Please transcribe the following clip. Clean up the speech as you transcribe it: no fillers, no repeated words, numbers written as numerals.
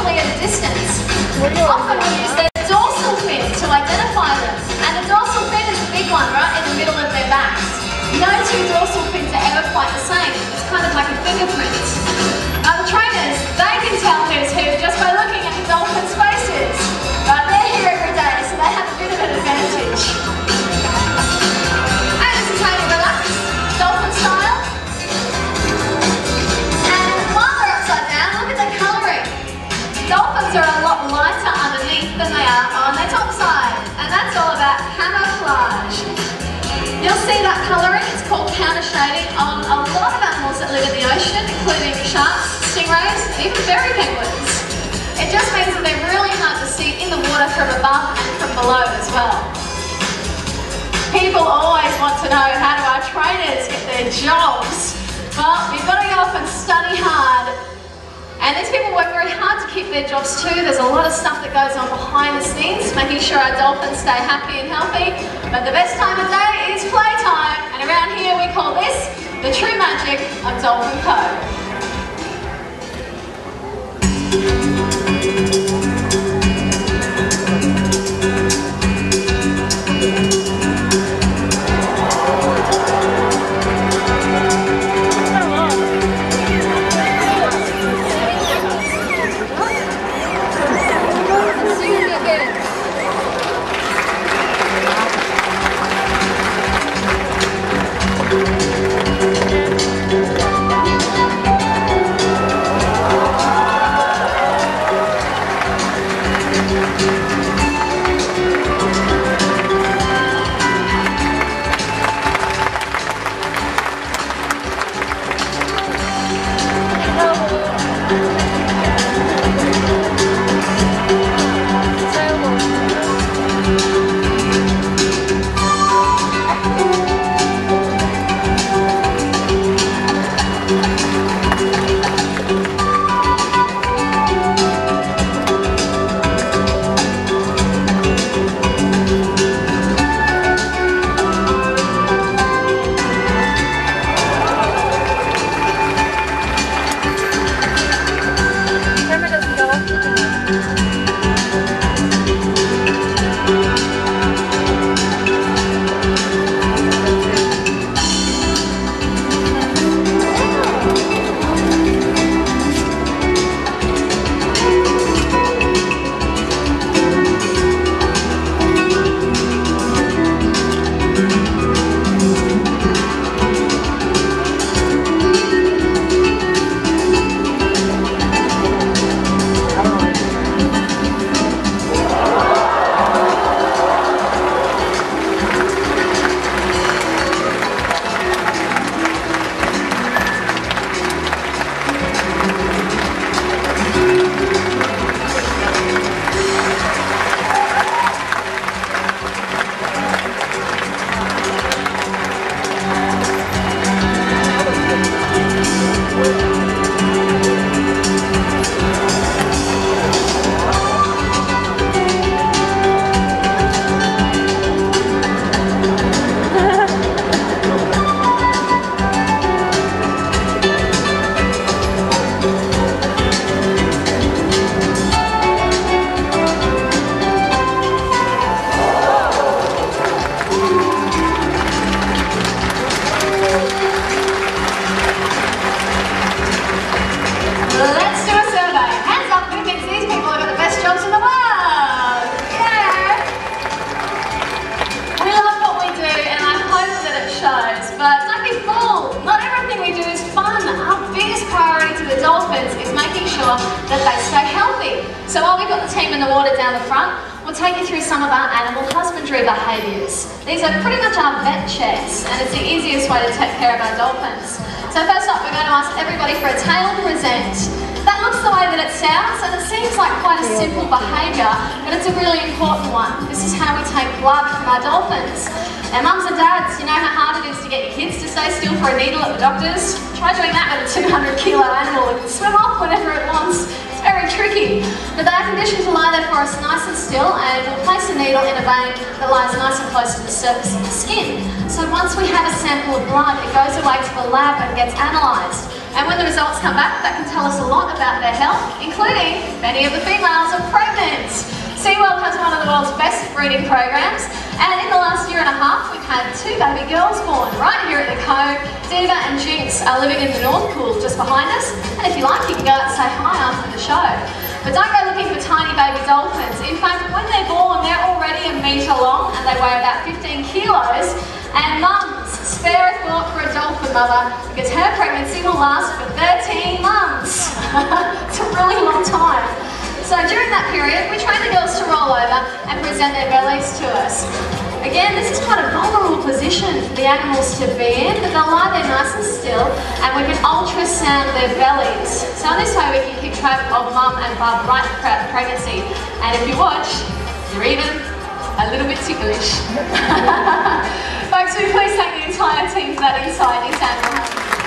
usually at a distance. Often we use their dorsal fin to identify them. And the dorsal fin is the big one, right, in the middle of their backs. No two dorsal fins are ever quite the same. It's kind of like a fingerprint. The trainers, they can tell who's who just by looking at the dolphins' faces. Right, they're here every day, so they have a bit of an advantage. And this is how you relax, dolphin style. And while they're upside down, look at the colouring. Dolphins are a lot lighter underneath than they are on their top side. And that's all about camouflage. You'll see that colouring, it's called counter shading on a lot of animals that live in the ocean, including sharks, stingrays, and even fairy penguins. It just means that they're really hard to see in the water from above and from below as well. People always want to know, how do our trainers get their jobs? Well, you've got to go off and study hard. And these people work very hard to keep their jobs too. There's a lot of stuff that goes on behind the scenes, making sure our dolphins stay happy and healthy. But the best time of day is playtime. And around here we call this the true magic of Dolphin Code. that they stay healthy. So while we've got the team in the water down the front, we'll take you through some of our animal husbandry behaviours. These are pretty much our vet checks, and it's the easiest way to take care of our dolphins. So first up, we're going to ask everybody for a tail present. That looks the way that it sounds, and it seems like quite a simple behaviour, but it's a really important one. This is how we take blood from our dolphins. And mums and dads, you know how hard it is to get your kids to stay still for a needle at the doctor's? Try doing that with a 200-kilo animal. It can swim off whenever it wants. It's very tricky. But they are conditioned to lie there for us nice and still, and we'll place a needle in a vein that lies nice and close to the surface of the skin. So once we have a sample of blood, it goes away to the lab and gets analysed. And when the results come back, that can tell us a lot about their health, including their any of the females are pregnant. SeaWorld has one of the world's best breeding programs, and in the last year and a half we've had 2 baby girls born right here at the Cove. Diva and Jinx are living in the North Pool just behind us, and if you like you can go out and say hi after the show. But don't go looking for tiny baby dolphins. In fact, when they're born they're already a metre long and they weigh about 15 kilos. And mums, spare a thought for a dolphin mother, because her pregnancy will last for 13 months. It's a really long time. So during that period, we train the girls to roll over and present their bellies to us. Again, this is quite a vulnerable position for the animals to be in, but they'll lie there nice and still, and we can ultrasound their bellies. So in this way we can keep track of mum and bub right throughout the pregnancy. And if you watch, you're even a little bit ticklish. Folks, will you please thank the entire team for that insight into animal health.